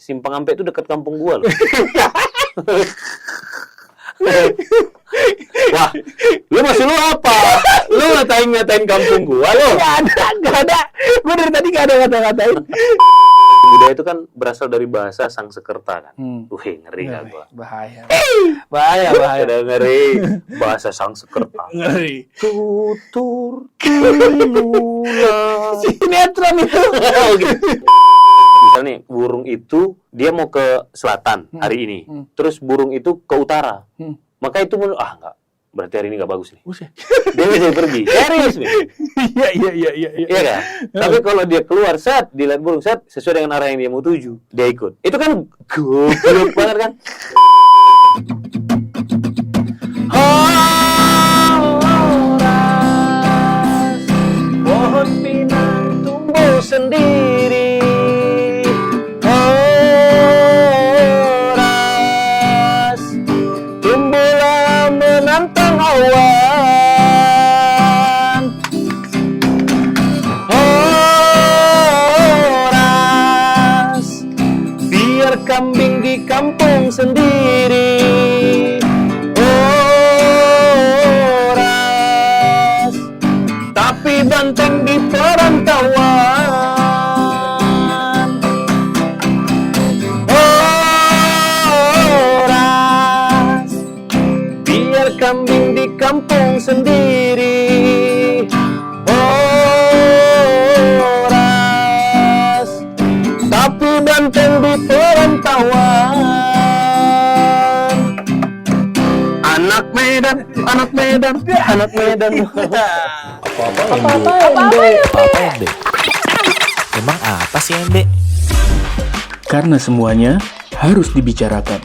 Simpang Ampek itu dekat kampung gua loh. Wah, lu maksud lu apa? Lu ngatain kampung gua lo? Nggak ada. Gue dari tadi nggak ada ngata-ngatain. Budaya itu kan berasal dari bahasa Sangsekerta kan. Wih, ngeri gak gua? Bahaya. Bahaya. Udah ngeri bahasa Sangsekerta. Ngeri. Tutur tilula. Sinetron itu. Misal nih, burung itu dia mau ke selatan hari ini. Terus burung itu ke utara. Maka itu enggak. Berarti hari ini nggak bagus nih. Buset. Dia bisa pergi. Serius nih. Iya. Iya kan? Tapi kalau dia keluar dilihat burung sesuai dengan arah yang dia mau tuju, dia ikut. Itu kan goblok banget kan? Pohon pinang tumbuh sendiri. Tumbuhlah menantang awan. Horas, biar kambing di kampung sendiri. Horas, tapi banteng di perantauan. Horas, biar kambing di kampung sendiri. Horas, tapi banteng di perantauan. Anak Medan. Apa Ende? Emang apa sih Ende? Karena semuanya harus dibicarakan.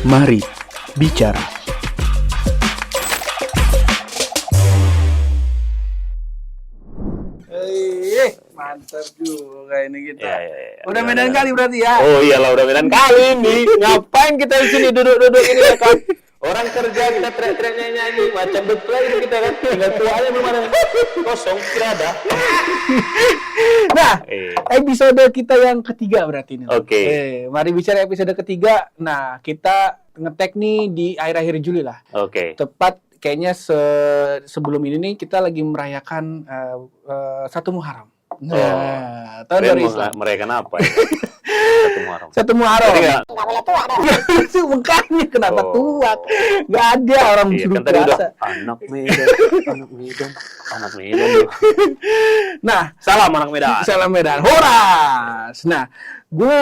Mari bicara. Mantap juga ini kita. Ya. Udah Medan kali berarti ya. Oh iyalah udah Medan kali ini. Ngapain kita di sini duduk-duduk ini ya kan? Orang kerja kita teriak-teriak nyanyi macam betul itu kita kan. Tinggal tuanya belum ada. Kosong tidak ada. Nah, episode kita yang ketiga berarti ini. Oke. Mari bicara episode ketiga. Nah, kita ngetek nih di akhir-akhir Juli lah. Oke. Tepat kayaknya sebelum ini nih kita lagi merayakan satu Muharram. Nah, tahun baru Islam. Merayakan apa ya? Satu Muharram. Nggak boleh tua dong. Makanya kenapa tua? Nggak ada orang Iya, suruh kan tadi udah puasa. anak Medan. Nah, salam anak Medan. Salam Medan. Horas. Nah, gue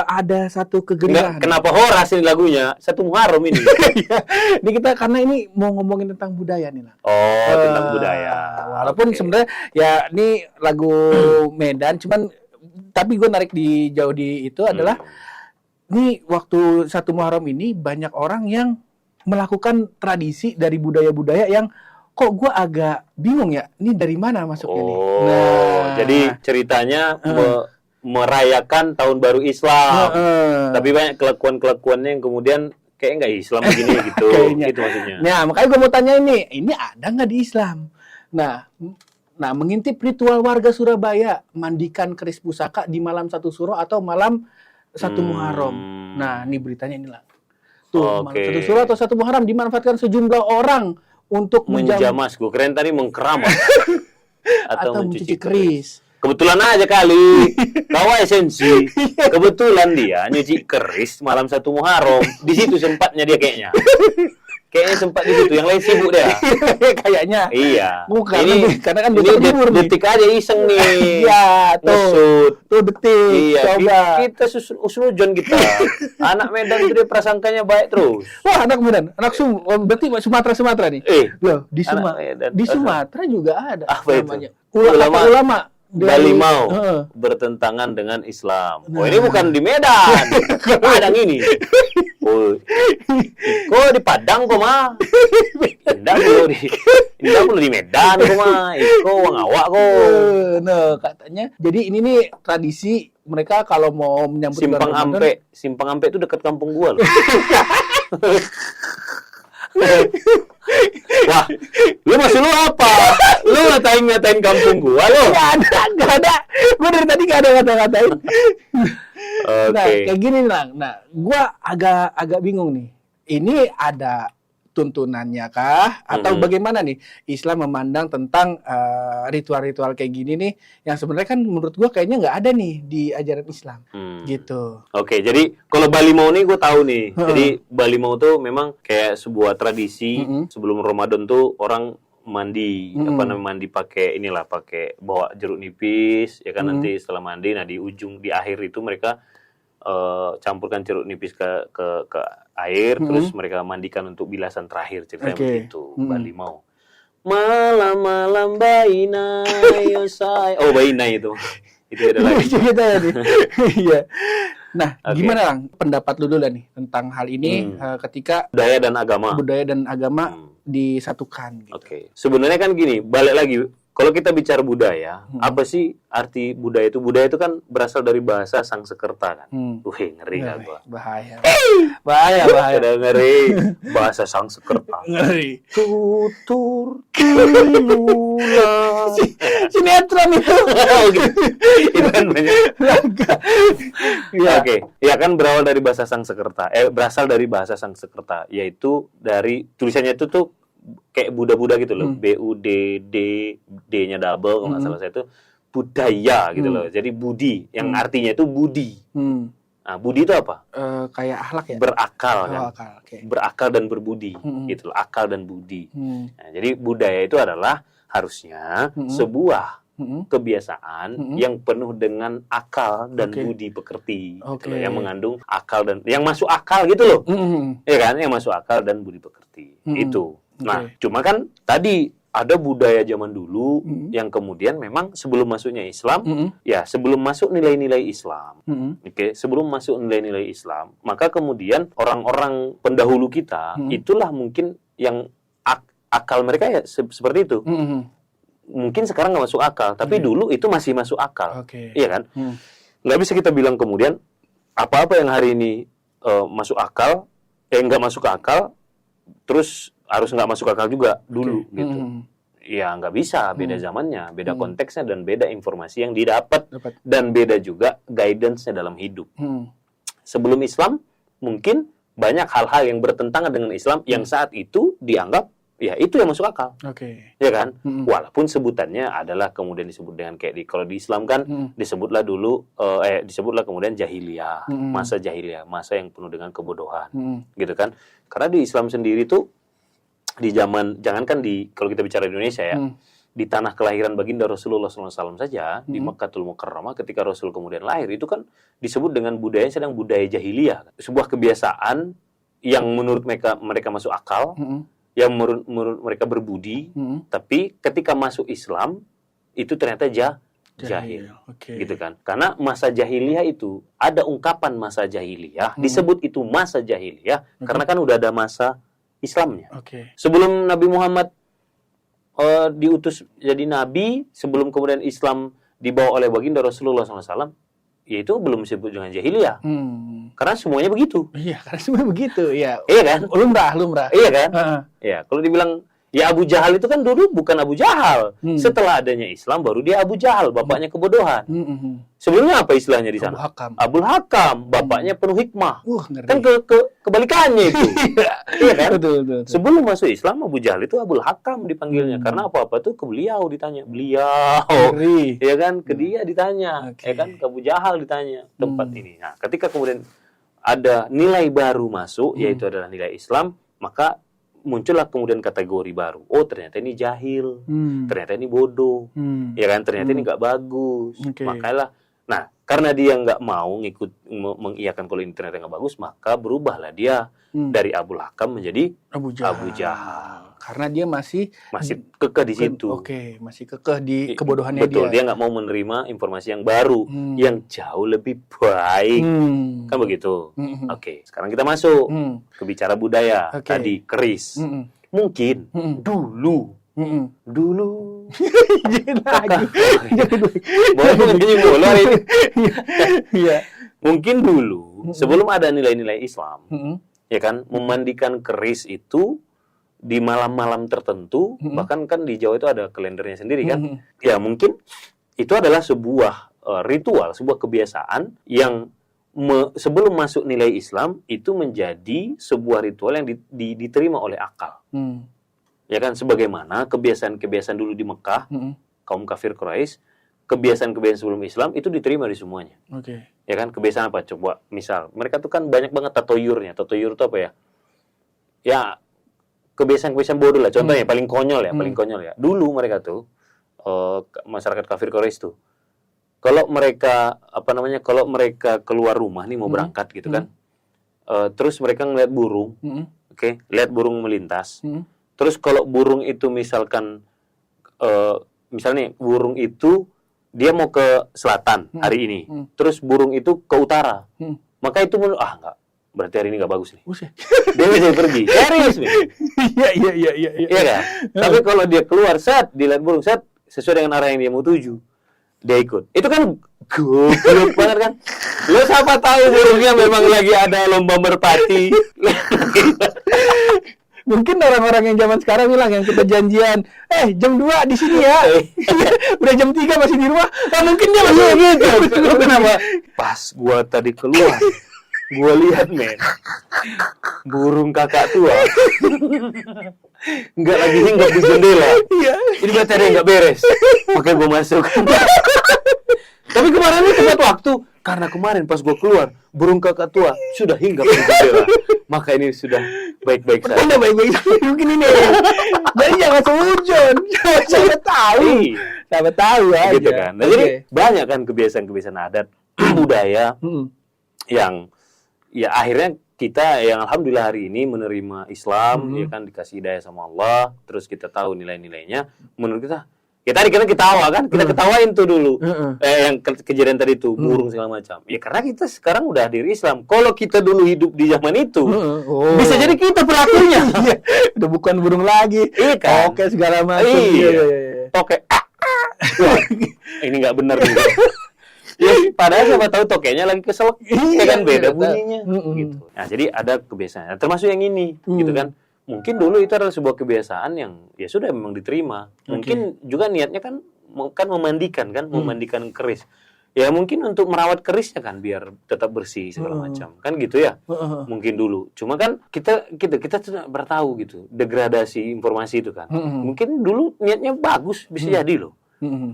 ada satu kegelisahan. Kenapa Horas ini lagunya? Satu Muharram ini. Ini kita karena ini mau ngomongin tentang budaya nih lah. Oh, tentang budaya. Walaupun sebenarnya ya ini lagu Medan, cuman tapi gue narik di jauh di itu adalah ini waktu satu Muharram ini banyak orang yang melakukan tradisi dari budaya-budaya yang kok gue agak bingung ya. Ini dari mana masuknya nih? Nah, jadi ceritanya merayakan tahun baru Islam. Tapi banyak kelakuan-kelakuannya yang kemudian kayak nggak Islam begini gitu. Kayaknya. Gitu maksudnya. Nah, makanya gue mau tanya ini ada nggak di Islam? Nah, mengintip ritual warga Surabaya, mandikan keris pusaka di malam satu Suro atau malam satu Muharram. Nah, ini beritanya inilah. Tuh, malam satu Suro atau satu Muharram dimanfaatkan sejumlah orang untuk menjamas. Gue keren tadi mengkeramat atau mencuci keris. Kebetulan aja kali, kau esensi. Kebetulan dia nyuci keris malam satu Muharram. Di situ sempatnya dia kayaknya. Kayaknya sempat di situ, yang lain sibuk dia. Kayaknya. Iya. Bukan, ini karena kan ini detik aja iseng nih. Iya, tuh detik. Iya, coba. Kita usnujon kita. Anak Medan itu dia prasangkanya baik terus. Wah, anak Medan, berarti Sumatera nih. Loh, di Sumatera juga ada apa namanya. Itu? Ulama. Balimau bertentangan dengan Islam. Oh, ini bukan di Medan. Padang ini. Oh, kok di Padang kok mah? Indah perlu di Medan kok mah. Iko wong awak kok. Nah, katanya. Jadi ini nih tradisi mereka kalau mau menyambut Simpang Ampek itu dekat kampung gua loh. Wah, lu maksud lu apa? Lu ngatain kampung gua lu? Nggak ada. Gue dari tadi nggak ada ngata-ngatain. Oke. Nah, kayak gini lah. Nah, gue agak bingung nih. Ini ada tuntunannya kah? Atau bagaimana nih Islam memandang tentang ritual-ritual kayak gini nih? Yang sebenarnya kan menurut gue kayaknya nggak ada nih di ajaran Islam. Gitu. Oke, jadi kalau Balimau nih gue tahu nih. Jadi Balimau tuh memang kayak sebuah tradisi sebelum Ramadan tuh orang mandi mandi pakai pakai bawa jeruk nipis ya kan, nanti setelah mandi di akhir itu mereka campurkan jeruk nipis ke air, terus mereka mandikan untuk bilasan terakhir, ceritanya begitu. Balimau. Malam-malam baina yosai. Oh, baina itu. Itu ada lagi. Kita ya nih. Iya. Nah, gimana Lang pendapat lu dulu nih tentang hal ini ketika budaya dan agama disatukan gitu. Oke. Sebenarnya kan gini, balik lagi. Kalau kita bicara budaya, apa sih arti budaya itu? Budaya itu kan berasal dari bahasa Sangsekerta kan. Wih, ngeri nggak gua? Bahaya. Bahaya. Udah ngeri. Bahasa Sangsekerta. Ngeri. Tutur tilula. Sinetron itu. Itu kan banyak. Ya. Oke. Ya kan berawal dari bahasa Sangsekerta. Berasal dari bahasa Sangsekerta, yaitu dari tulisannya itu tuh kayak Buddha gitu loh, BUDD, D-nya double kalau nggak salah saya itu budaya gitu loh. Jadi budi yang artinya itu budi. Nah, budi itu apa? Kayak akhlak ya. Berakal kan. Akal, okay. Berakal dan berbudi gitu loh, akal dan budi. Nah, jadi budaya itu adalah harusnya sebuah kebiasaan yang penuh dengan akal dan budi pekerti, gitu loh, yang mengandung akal dan yang masuk akal gitu loh. Ya kan, yang masuk akal dan budi pekerti. Itu. Nah, cuma kan tadi ada budaya zaman dulu yang kemudian memang sebelum masuknya Islam, ya sebelum masuk nilai-nilai Islam, sebelum masuk nilai-nilai Islam, maka kemudian orang-orang pendahulu kita itulah mungkin yang akal mereka ya seperti itu. Mungkin sekarang nggak masuk akal, tapi dulu itu masih masuk akal, iya kan? Nggak bisa kita bilang kemudian apa-apa yang hari ini masuk akal, nggak masuk akal, terus harus nggak masuk akal juga dulu gitu. Ya nggak bisa, beda zamannya, beda konteksnya, dan beda informasi yang didapat, dan beda juga guidance-nya dalam hidup. Sebelum Islam mungkin banyak hal-hal yang bertentangan dengan Islam yang saat itu dianggap ya itu yang masuk akal, ya kan? Walaupun sebutannya adalah kemudian disebut dengan kayak kalau di Islam kan disebutlah kemudian jahiliyah, masa jahiliyah, masa yang penuh dengan kebodohan, gitu kan? Karena di Islam sendiri tuh di zaman, jangankan kalau kita bicara di Indonesia ya, di tanah kelahiran baginda Rasulullah SAW saja, di Makkatul Mukarramah ketika Rasul kemudian lahir, itu kan disebut dengan budaya yang sedang budaya jahiliyah, sebuah kebiasaan yang menurut mereka masuk akal, yang menurut mereka berbudi, tapi ketika masuk Islam itu ternyata jahil, gitu kan? Karena masa jahiliyah itu ada ungkapan masa jahiliyah, disebut itu masa jahiliyah karena kan udah ada masa Islamnya. Sebelum Nabi Muhammad diutus jadi nabi, sebelum kemudian Islam dibawa oleh baginda Rasulullah SAW, yaitu belum disebut dengan jahiliyah. Karena semuanya begitu. Iya, karena semuanya begitu. Ya. Iya kan? Lumrah. Iya kan? Ya, kalau dibilang ya Abu Jahal itu kan dulu bukan Abu Jahal. Setelah adanya Islam baru dia Abu Jahal, bapaknya kebodohan. Sebelumnya apa istilahnya di sana? Abul Hakam, bapaknya penuh hikmah. Kan kebalikannya itu. Iya kan? Betul. Sebelum masuk Islam Abu Jahal itu Abul Hakam dipanggilnya, karena apa-apa tuh ke beliau ditanya. Ya kan? Ke dia ditanya. Ya kan? Ke Abu Jahal ditanya tempat ini. Nah, ketika kemudian ada nilai baru masuk, yaitu adalah nilai Islam, maka muncullah kemudian kategori baru. Oh, ternyata ini jahil, ternyata ini bodoh, ya kan? Ternyata ini nggak bagus. Makanya, nah, karena dia nggak mau mengiyakan kalau ini ternyata nggak bagus, maka berubahlah dia dari Abul Hakam menjadi Abu Jahal. Karena dia masih kekeh di situ. Masih kekeh di kebodohannya. Betul, dia nggak mau menerima informasi yang baru, yang jauh lebih baik. Kan begitu. Sekarang kita masuk ke bicara budaya. Tadi keris. Mungkin dulu. Mungkin dulu sebelum ada nilai-nilai Islam, ya kan, memandikan keris itu di malam-malam tertentu, bahkan kan di Jawa itu ada kalendernya sendiri kan. Ya mungkin itu adalah sebuah ritual, sebuah kebiasaan yang sebelum masuk nilai Islam itu menjadi sebuah ritual yang diterima oleh akal. Ya kan, sebagaimana kebiasaan-kebiasaan dulu di Mekah, kaum kafir Quraisy, kebiasaan-kebiasaan sebelum Islam itu diterima di semuanya. Ya kan, kebiasaan apa? Coba misal, mereka tuh kan banyak banget tatoyurnya. Tatoyur itu apa ya? Ya, kebiasaan-kebiasaan bodoh lah. Contohnya paling konyol ya. Dulu mereka tuh masyarakat kafir Quraisy tuh, kalau mereka kalau mereka keluar rumah nih mau berangkat gitu kan, terus mereka ngeliat burung, lihat burung melintas. Terus kalau burung itu misalkan, misalnya burung itu dia mau ke selatan hari ini, terus burung itu ke utara, maka itu enggak, berarti hari ini nggak bagus nih. Dia bisa pergi. Serius nih. Iya kan? Tapi kalau dia keluar, dilihat burung, sesuai dengan arah yang dia mau tuju, dia ikut. Itu kan goblok banget kan? Lo siapa tahu burungnya memang lagi ada lomba merpati. Mungkin orang-orang yang zaman sekarang bilang yang kita janjian, jam 2 di sini ya. Udah jam 3 masih di rumah. Mungkin dia masih gitu. Kenapa? Pas gua tadi keluar, gua lihat burung kakak tua nggak lagi hinggap di jendela. Ini berarti ada yang nggak beres. Makanya gua masuk. Tapi kemarin itu tepat waktu, karena kemarin pas gua keluar, burung kakak tua sudah hinggap di jendela. Maka ini sudah baik-baik saja. Udah baik-baik saja. Mungkin ini. Jadi jangan seujon. Siapa tahu aja. Gitu kan. Nah, jadi banyak kan kebiasaan-kebiasaan adat budaya yang ya akhirnya kita yang alhamdulillah hari ini menerima Islam, ya kan, dikasih hidayah sama Allah, terus kita tahu nilai-nilainya. Menurut kita, ya tadi kita ketawa kan, kita ketawain tuh dulu, yang kejadian tadi tuh, burung segala macam. Ya karena kita sekarang udah diri Islam. Kalau kita dulu hidup di zaman itu, bisa jadi kita pelakunya. Udah bukan burung lagi. Iya kan? Oke, segala macam. Iya. Oke. Ini nggak benar nih. Ya, padahal siapa tahu tokenya lagi kesel, ya kan, beda bunyinya. Gitu. Nah, jadi ada kebiasaan, termasuk yang ini, gitu kan. Mungkin dulu itu adalah sebuah kebiasaan yang ya sudah memang diterima. Mungkin juga niatnya kan memandikan keris. Ya mungkin untuk merawat kerisnya kan biar tetap bersih segala macam. Kan gitu ya. Mungkin dulu. Cuma kan kita tidak bertahu gitu degradasi informasi itu kan. Mungkin dulu niatnya bagus, bisa jadi loh.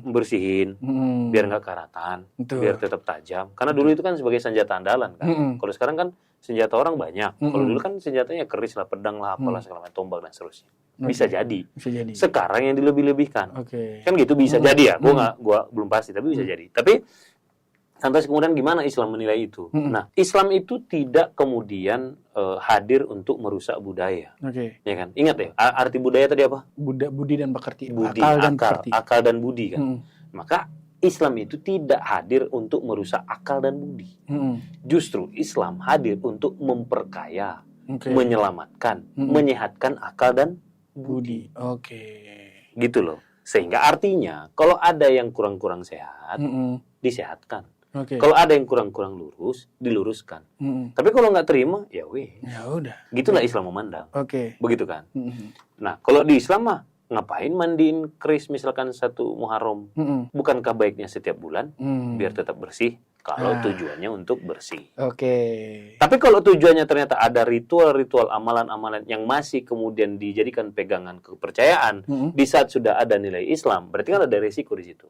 Bersihin biar nggak karatan, biar tetap tajam. Karena dulu itu kan sebagai senjata andalan kan. Kalau sekarang kan senjata orang banyak. Kalau dulu kan senjatanya keris lah, pedang lah, apalah segala macam, tombak dan seterusnya. Bisa jadi. Sekarang yang dilebih-lebihkan. Kan gitu bisa jadi ya. Gua belum pasti, tapi bisa jadi. Tapi sampai kemudian gimana Islam menilai itu? Nah, Islam itu tidak kemudian hadir untuk merusak budaya. Ya kan? Ingat ya, arti budaya tadi apa? Budi dan pekerti. Budi, akal dan budi kan. Maka Islam itu tidak hadir untuk merusak akal dan budi. Justru Islam hadir untuk memperkaya, menyelamatkan, menyehatkan akal dan budi. Gitu loh. Sehingga artinya kalau ada yang kurang-kurang sehat, disehatkan. Kalau ada yang kurang-kurang lurus, diluruskan. Tapi kalau nggak terima, ya udah. Gitulah Islam memandang. Begitu kan? Nah, kalau di Islam mah ngapain mandiin keris misalkan 1 Muharram? Bukankah baiknya setiap bulan biar tetap bersih? Kalau tujuannya untuk bersih. Tapi kalau tujuannya ternyata ada ritual-ritual, amalan-amalan yang masih kemudian dijadikan pegangan kepercayaan di saat sudah ada nilai Islam, berarti kan ada risiko di situ.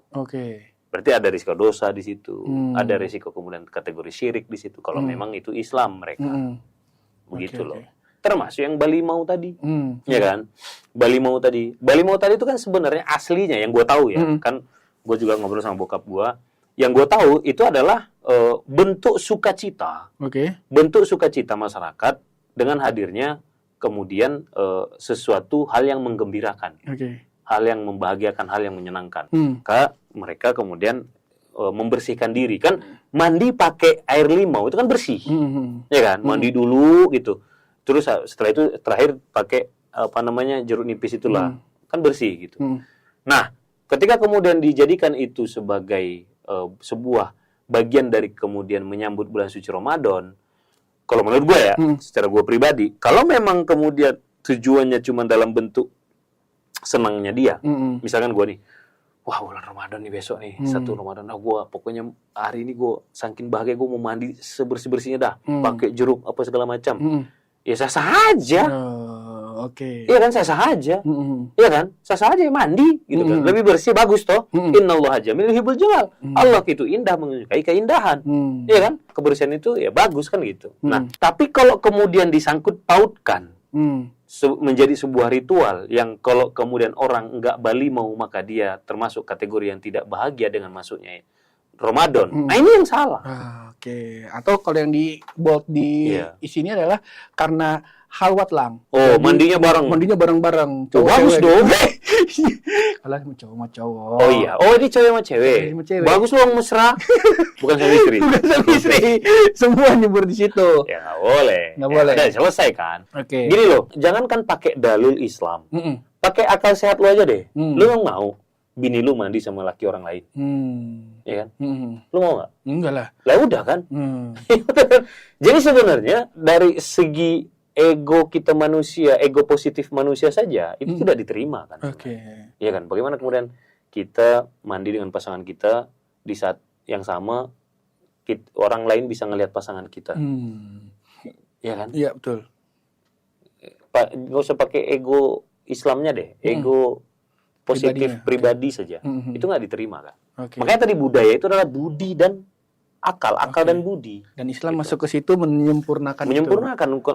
Berarti ada risiko dosa di situ, ada risiko kemudian kategori syirik di situ. Kalau memang itu Islam mereka, begitu loh. Termasuk yang Balimau tadi, ya kan? Balimau tadi itu kan sebenarnya aslinya yang gue tahu ya, kan gue juga ngobrol sama bokap gue. Yang gue tahu itu adalah bentuk sukacita, bentuk sukacita masyarakat dengan hadirnya kemudian sesuatu hal yang menggembirakan, hal yang membahagiakan, hal yang menyenangkan. Maka mereka kemudian membersihkan diri kan, mandi pakai air limau itu kan bersih, ya kan? Mandi dulu gitu. Terus setelah itu terakhir pakai jeruk nipis itulah, kan bersih gitu. Nah, ketika kemudian dijadikan itu sebagai sebuah bagian dari kemudian menyambut bulan suci Ramadan, kalau menurut gue ya, secara gue pribadi, kalau memang kemudian tujuannya cuma dalam bentuk senangnya dia. Misalkan gue nih, wah bulan Ramadan nih besok nih, 1 Ramadan, gue pokoknya hari ini gue saking bahagia gue mau mandi sebersih-bersihnya dah, pakai jeruk apa segala macam. Ya sah-sah aja. Oke. Iya kan, sah-sah aja. Iya kan, sah-sah aja mandi gitu kan. Lebih bersih, bagus toh. Innallaha jamil yuhibbul jamal. Allah itu indah, menyukai keindahan. Iya kan, kebersihan itu ya bagus kan gitu. Nah, tapi kalau kemudian disangkut pautkan menjadi sebuah ritual yang kalau kemudian orang nggak Bali mau, maka dia termasuk kategori yang tidak bahagia dengan masuknya Ramadan. Nah ini yang salah. Oke. Atau kalau yang di bold di isinya adalah karena halwat lang. Oh, mandinya bareng. Mandinya bareng-bareng. Oh, bagus dong. Kalau cowok sama cowok. Oh iya. Oh, ini cewek sama cewek. Bagus loh, mesra. Bukan sama istri. Bukan sama istri. Semua nyebur di situ. Ya nggak boleh. Nggak boleh. Udah selesai kan. Oke. Gini loh, jangankan pakai dalil Islam. Pakai akal sehat lo aja deh. Lu nggak mau bini lu mandi sama laki orang lain. Ya kan? Lu mau nggak? Enggak lah. Lah udah kan? Jadi sebenarnya dari segi ego kita manusia, ego positif manusia saja itu tidak diterima kan? Oke. Iya kan? Bagaimana kemudian kita mandi dengan pasangan kita di saat yang sama orang lain bisa ngelihat pasangan kita? Iya kan? Iya betul. Nggak usah pakai ego Islamnya deh, ego positif pribadi saja. Itu nggak diterima kan? Makanya tadi budaya itu adalah budi dan akal dan budi. Dan Islam masuk ke situ menyempurnakan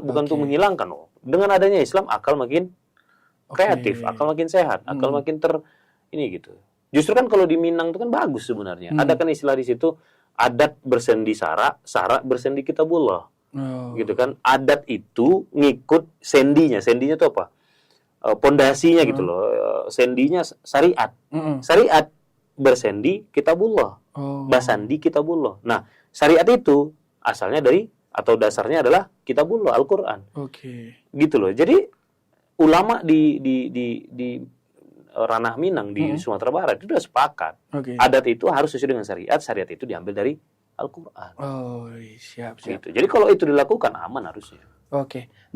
bukan untuk menghilangkan. Dengan adanya Islam, akal makin kreatif, akal makin sehat, akal makin ini gitu. Justru kan kalau di Minang itu kan bagus sebenarnya. Ada kan istilah di situ, adat bersendi sara bersendi kitabullah. Gitu kan. Adat itu ngikut sendinya. Sendinya itu apa? Pondasinya gitu loh. Sendinya syariat. Syariat bersendi kitabullah. Basandi kitabullah. Nah, syariat itu asalnya dari atau dasarnya adalah kitabullah, Al-Qur'an. Gitu loh. Jadi ulama di ranah Minang di Sumatera Barat itu sudah sepakat. Adat itu harus sesuai dengan syariat, syariat itu diambil dari Al-Qur'an. Siap. Gitu. Jadi kalau itu dilakukan aman harusnya.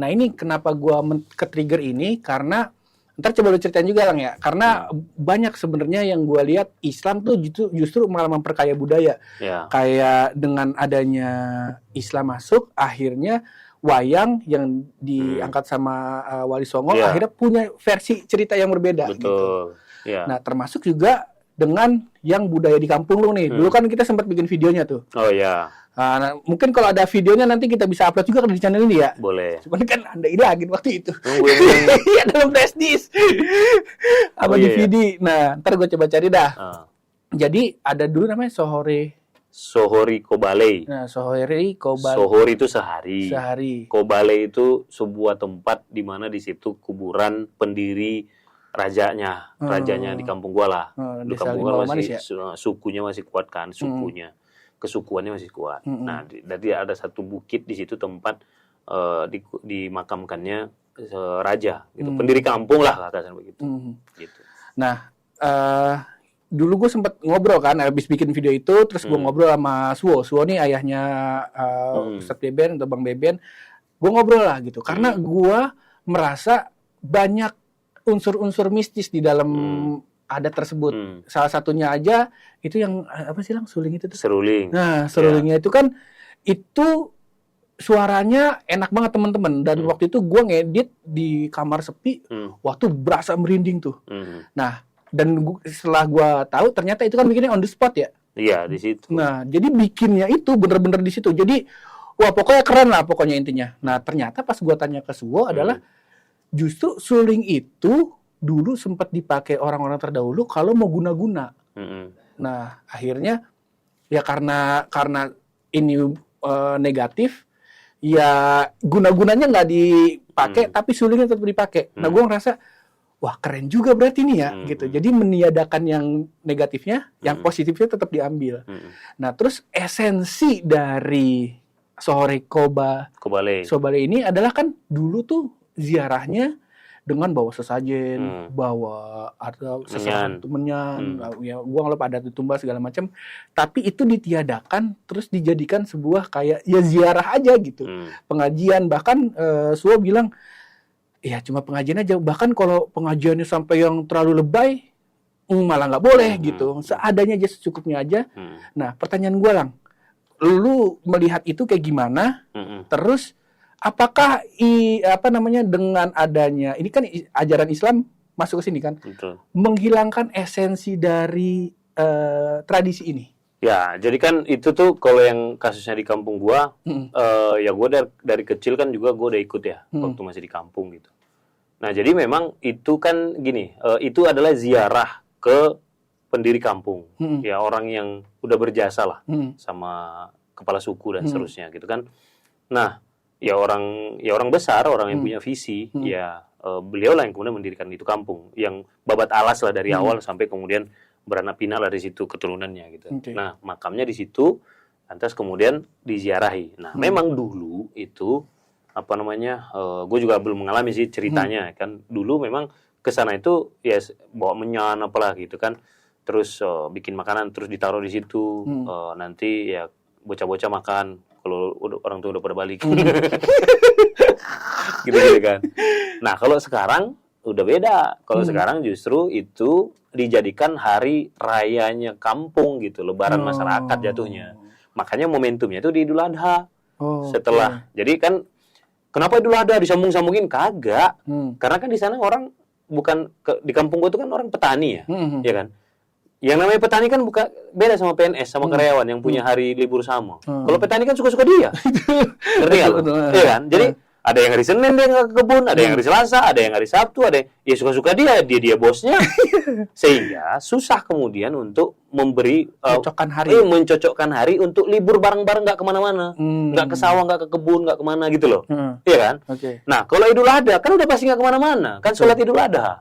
Nah ini kenapa gua ke-trigger ini karena ntar coba lu ceritain juga Lang ya. Karena banyak sebenarnya yang gua lihat Islam tuh justru malah memperkaya budaya. Kayak dengan adanya Islam masuk, akhirnya wayang yang diangkat sama Wali Songo akhirnya punya versi cerita yang berbeda. Betul. Gitu. Nah termasuk juga dengan yang budaya di kampung lu nih. Dulu kan kita sempat bikin videonya tuh. Oh iya. Nah, mungkin kalau ada videonya nanti kita bisa upload juga di channel ini ya. Boleh. Cuman kan Anda ilangin waktu itu. Iya dalam flash disk. Apa DVD. Nah, ntar gue coba cari dah. Jadi ada dulu namanya Sohori Kobalei. Nah, Sohori Kobalei. Sohori itu sehari. Kobalei itu sebuah tempat di mana di situ kuburan pendiri rajanya di kampung gua lah. Di kampung gua masih sukunya masih kuat kan, kesukuannya masih kuat. Nah, jadi ada satu bukit di situ tempat dimakamkannya raja, gitu. Pendiri kampung lah katakan begitu. Gitu. Nah, dulu gue sempat ngobrol kan, habis bikin video itu, terus gue ngobrol sama Suwo. Suwo nih ayahnya Ustadz Beben atau Bang Beben. Gue ngobrol lah gitu, karena gue merasa banyak unsur-unsur mistis di dalam adat tersebut. Salah satunya aja itu yang apa sih Lang, suling itu tuh? Seruling. Nah, serulingnya itu kan itu suaranya enak banget teman-teman. Dan waktu itu gue ngedit di kamar sepi, waktu berasa merinding tuh. Nah, dan setelah gue tahu ternyata itu kan bikinnya on the spot ya. Iya, di situ. Nah, jadi bikinnya itu bener-bener di situ. Jadi wah pokoknya keren lah pokoknya intinya. Nah, ternyata pas gue tanya ke Suwo adalah justru suling itu dulu sempat dipakai orang-orang terdahulu kalau mau guna-guna. Nah, akhirnya ya karena ini negatif, ya guna-gunanya nggak dipakai, tapi sulingnya tetap dipakai. Nah, gue ngerasa, wah keren juga berarti nih ya, gitu. Jadi meniadakan yang negatifnya, yang positifnya tetap diambil. Nah, terus esensi dari Sohori Kobalei ini adalah kan dulu tuh ziarahnya dengan bawa sesajen, bawa ada sesuatu menyan, ya gua ngelop ada tumbal segala macam, tapi itu ditiadakan terus dijadikan sebuah kayak ya ziarah aja gitu, pengajian. Bahkan Suwo bilang ya cuma pengajian aja. Bahkan kalau pengajiannya sampai yang terlalu lebay, malah nggak boleh gitu. Seadanya aja, secukupnya aja. Nah, pertanyaan gue Lang, lu melihat itu kayak gimana? Terus apakah dengan adanya ini kan ajaran Islam masuk ke sini kan, Betul. menghilangkan esensi dari tradisi ini? Ya, jadi kan itu tuh kalau yang kasusnya di kampung gua, ya gua dari kecil kan juga gua udah ikut ya waktu masih di kampung gitu. Nah, jadi memang itu kan gini, itu adalah ziarah ke pendiri kampung, ya orang yang udah berjasa lah sama kepala suku dan seterusnya gitu kan. Nah, ya orang besar, orang yang punya visi, ya beliau lah yang kemudian mendirikan itu kampung, yang babat alas lah dari awal sampai kemudian beranak pinak lah dari situ keturunannya gitu. Okay. Nah, makamnya di situ, lantas kemudian diziarahi. Nah, memang dulu itu gue juga belum mengalami sih ceritanya kan. Dulu memang ke sana itu ya bawa menyan apalah gitu kan. Terus bikin makanan terus ditaruh di situ. Nanti ya bocah-bocah makan kalau orang tua udah pada balik. Gitu-gitu kan. Nah, kalau sekarang udah beda. Kalau sekarang justru itu dijadikan hari rayanya kampung gitu, lebaran masyarakat jatuhnya. Makanya momentumnya itu di Idul Adha. Setelah. Jadi kan kenapa Idul Adha disambung-sambungin? Kagak. Karena kan di sana orang bukan di kampung gua itu kan orang petani ya. Ya kan? Yang namanya petani kan bukan beda sama PNS sama karyawan yang punya hari libur sama. Kalau petani kan suka-suka dia. Ngerti nggak lo? Iya kan? Jadi ada yang hari Senin dia nggak ke kebun, ada yang hari Selasa, ada yang hari Sabtu, ada yang ya suka-suka dia bosnya. Sehingga susah kemudian untuk memberi mencocokkan hari untuk libur bareng-bareng, nggak kemana-mana, nggak ke sawah, nggak ke kebun, nggak kemana gitu loh. Iya kan? Nah, kalau Idul Adha kan udah pasti nggak kemana-mana, kan sholat Idul Adha.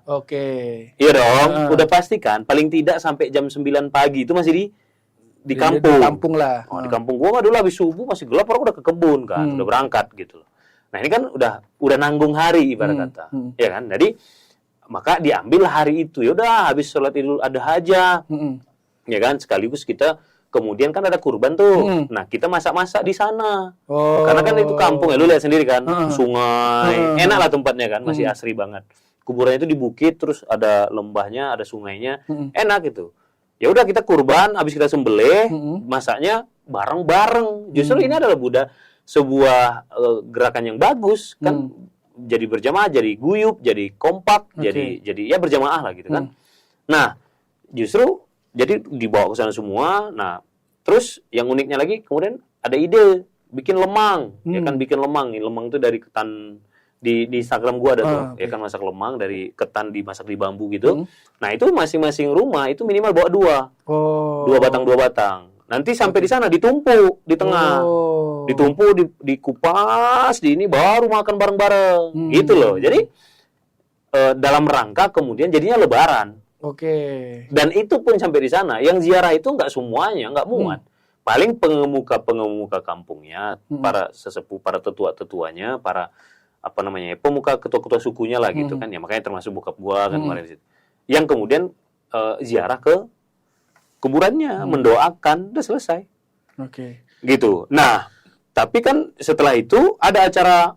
Iya dong, udah pasti kan, paling tidak sampai jam 9 pagi itu masih di kampung. Di kampung lah. Di kampung gua mah dulu habis subuh masih gelap orang udah ke kebun kan, udah berangkat gitu loh. Nah, ini kan udah nanggung hari ibarat kata. Ya kan? Jadi maka diambil hari itu. Ya udah habis sholat Idul Adha aja. Ya kan? Sekaligus kita kemudian kan ada kurban tuh. Nah, kita masak-masak di sana. Karena kan itu kampung ya, lu lihat sendiri kan, sungai. Enak lah tempatnya kan, masih asri banget. Kuburannya itu di bukit, terus ada lembahnya, ada sungainya. Enak gitu. Ya udah kita kurban, habis kita sembelih, masaknya bareng-bareng. Justru ini adalah sebuah gerakan yang bagus kan, jadi berjamaah, jadi guyup, jadi kompak, jadi ya berjamaah lah gitu kan. Nah, justru jadi dibawa ke sana semua. Nah, terus yang uniknya lagi kemudian ada ide bikin lemang, ya kan, bikin lemang. Ini lemang itu dari ketan, di Instagram gua ada tuh, ya kan, masak lemang dari ketan dimasak di bambu gitu. Nah, itu masing-masing rumah itu minimal bawa dua batang. Nanti sampai di sana ditumpuk di tengah. Ditumpuk, dikupas, di ini baru makan bareng-bareng. Gitu loh. Jadi dalam rangka kemudian jadinya lebaran. Dan itu pun sampai di sana, yang ziarah itu nggak semuanya, nggak muat. Paling pengemuka kampungnya, para sesepuh, para tetua-tetuanya, para pemuka ketua-ketua sukunya lah gitu kan. Ya makanya termasuk bokap gua kan kemarin di situ. Yang kemudian ziarah ke kuburannya, mendoakan, udah selesai. Gitu. Nah, tapi kan setelah itu ada acara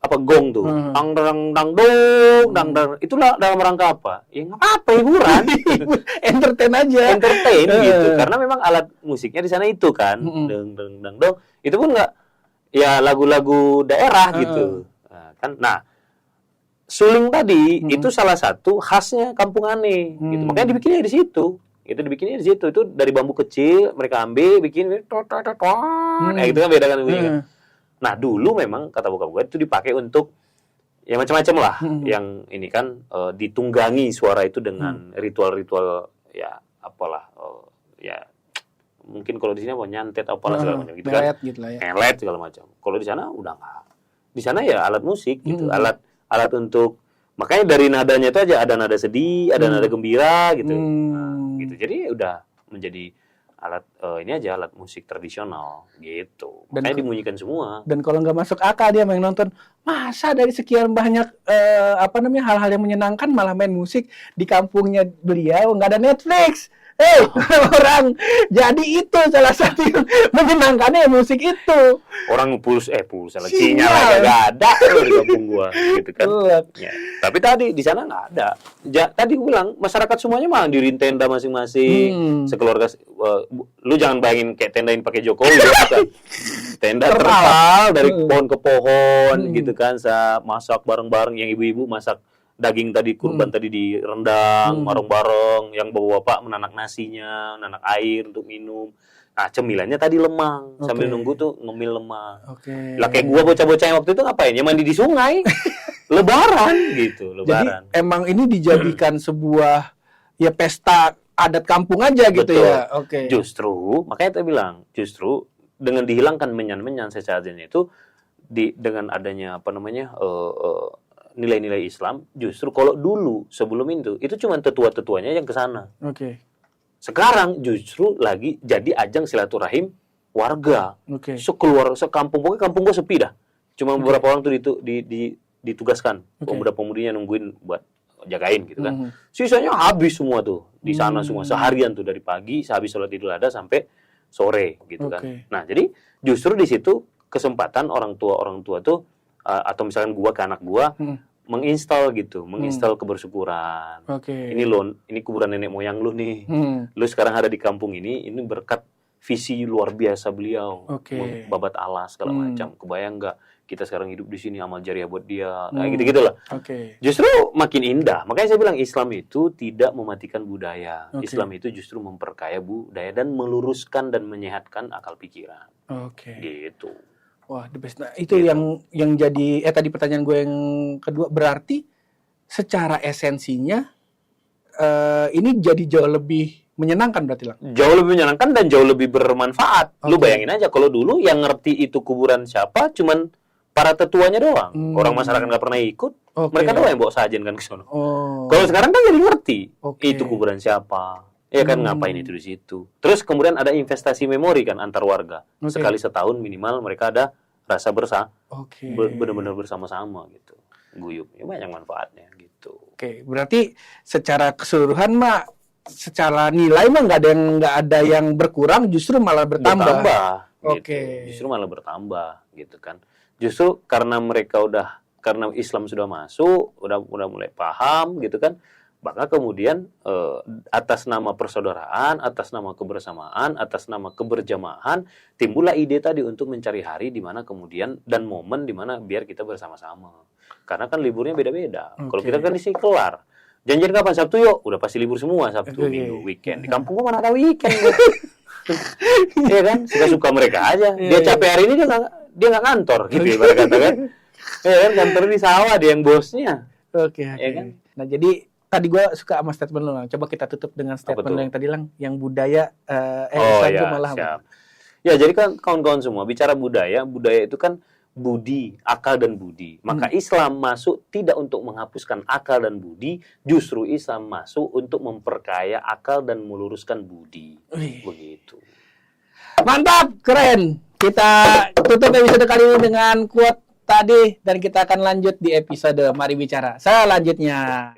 gong tuh. Dang dong. Itulah dalam rangka apa? Ya nggak apa-apa, hiburan. Entertain aja. Entertain gitu. Karena memang alat musiknya di sana itu kan. Dang dong. Itu pun nggak ya lagu-lagu daerah gitu. Nah, suling tadi itu salah satu khasnya kampung Ane gitu. Makanya dibikinnya di situ. Itu dari bambu kecil mereka ambil, bikin gitu kan, beda kan bunyinya. Nah, dulu memang kata bokap gue itu dipakai untuk ya macam-macam lah. Yang ini kan ditunggangi suara itu dengan ritual-ritual ya apalah, ya mungkin kalau di sini apa nyantet apalah segala macam gitu kan. Ngelet segala macam. Kalau di sana udah enggak. Di sana ya alat musik gitu, alat untuk, makanya dari nadanya itu aja ada nada sedih, ada nada gembira gitu. Gitu. Jadi udah menjadi alat alat musik tradisional gitu. Makanya dibunyikan semua. Dan kalau nggak masuk akal dia yang nonton, masa dari sekian banyak hal-hal yang menyenangkan malah main musik di kampungnya beliau, nggak ada Netflix, orang. Jadi itu salah satu yang menyenangkannya musik itu. Orang pulsa lah, Sinyal. sinyal aja gak ada loh di kampung gua, gitu kan. Betul. Ya. Tapi tadi di sana nggak ada. Tadi gua bilang masyarakat semuanya mah diriin tenda masing-masing, sekeluarga. Lu jangan bayangin kayak tendain pakai Jokowi, gitu kan. Tenda terpal dari pohon ke pohon, gitu kan. Masak bareng-bareng, yang ibu-ibu masak daging tadi, kurban tadi direndang bareng-bareng, yang bapak-bapak menanak nasinya, menanak air untuk minum. Nah, cemilannya tadi lemang. Sambil nunggu tuh ngemil lemang. Lah kayak gua bocah-bocah yang waktu itu ngapain? Ya mandi di sungai. Lebaran gitu, lebaran. Jadi emang ini dijadikan sebuah ya pesta adat kampung aja gitu. Betul. Ya. Oke. Justru, makanya saya bilang, justru dengan dihilangkan menyan-menyan sesajennya itu dengan adanya apa namanya? Nilai-nilai Islam, justru kalau dulu sebelum itu cuma tetua-tetuanya yang ke sana. Oke. Sekarang justru lagi jadi ajang silaturahim warga. Oke. Sekampung, pokoknya kampung gua sepi dah. Cuma beberapa orang tuh ditugaskan, pemuda-pemudinya nungguin buat jagain gitu kan. Sisanya habis semua tuh di sana semua seharian tuh dari pagi habis sholat Idul Adha sampai sore gitu kan. Nah, jadi justru di situ kesempatan orang tua tuh atau misalkan gua ke anak gua menginstal kebersyukuran. Ini kuburan nenek moyang lu nih. Lu sekarang ada di kampung ini berkat visi luar biasa beliau. Babat alas segala macam. Kebayang nggak kita sekarang hidup di sini, amal jariah buat dia. Nah, gitu-gitulah. Justru makin indah. Makanya saya bilang Islam itu tidak mematikan budaya. Islam itu justru memperkaya budaya dan meluruskan dan menyehatkan akal pikiran. Gitu. Wah, the best. Nah, itu yang jadi tadi pertanyaan gue yang kedua, berarti secara esensinya ini jadi jauh lebih menyenangkan berarti lah. Jauh lebih menyenangkan dan jauh lebih bermanfaat. Lu bayangin aja kalau dulu yang ngerti itu kuburan siapa cuman para tetuanya doang. Orang masyarakat nggak pernah ikut. Mereka doang yang bawa sajen kan ke sono. Kalau sekarang kan jadi ngerti itu kuburan siapa. Ya kan ngapain itu di situ. Terus kemudian ada investasi memori kan antar warga. Sekali setahun minimal mereka ada rasa benar-benar bersama-sama gitu. Guyup. Ya banyak manfaatnya gitu. Berarti secara keseluruhan mah secara nilai mah nggak ada yang berkurang, justru malah bertambah. Gitu. Justru malah bertambah gitu kan. Justru karena karena Islam sudah masuk, udah mulai paham gitu kan. Maka kemudian atas nama persaudaraan, atas nama kebersamaan, atas nama keberjamahan, timbullah ide tadi untuk mencari hari di mana kemudian dan momen di mana biar kita bersama-sama. Karena kan liburnya beda-beda. Kalau kita kan di sini kelar. Janjian kapan? Sabtu yuk. Udah pasti libur semua Sabtu, Minggu, weekend. Di kampung gua mana ada weekend. Iya kan? Suka-suka mereka aja. Dia capek hari ini dia nggak kantor gitu ya pada kata kan. Iya kan, kantor di sawah dia yang bosnya. Ya kan? Nah, jadi tadi gue suka sama statement lo, Lang. Coba kita tutup dengan statement lo yang tadi, Lang, yang budaya Islam itu malah. Siap. Ya, jadi kan kawan-kawan semua bicara budaya itu kan budi, akal dan budi. Maka Islam masuk tidak untuk menghapuskan akal dan budi, justru Islam masuk untuk memperkaya akal dan meluruskan budi. Begitu. Mantap, keren. Kita tutup episode kali ini dengan quote tadi dan kita akan lanjut di episode Mari Bicara selanjutnya.